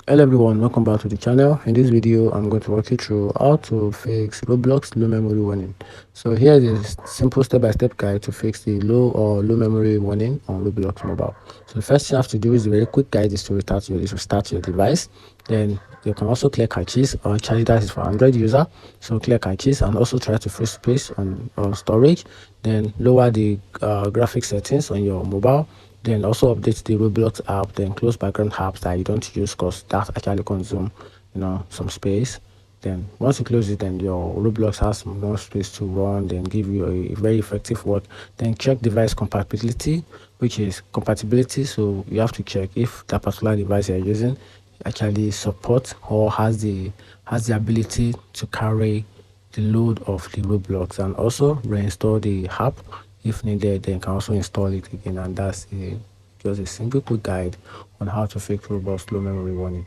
Hello everyone, welcome back to the channel. In this video I'm going to walk you through how to fix Roblox low memory warning. So here is a simple step-by-step guide to fix the low memory warning on Roblox Mobile. So the first thing you have to do is a very quick guide is to restart your device. Then you can also clear caches, or actually that is for Android user. So clear caches and also try to free space on storage. Then lower the graphic settings on your mobile. Then also update the Roblox app, then close background apps that you don't use because that actually consume some space. Then once you close it, then your Roblox has more space to run, then give you a very effective work. Then check device compatibility, which is compatibility. So you have to check if that particular device you're using actually support or has the ability to carry the load of the Roblox, and also reinstall the app if needed. Then you can also install it again, and that's just a simple quick guide on how to fix Roblox low memory warning.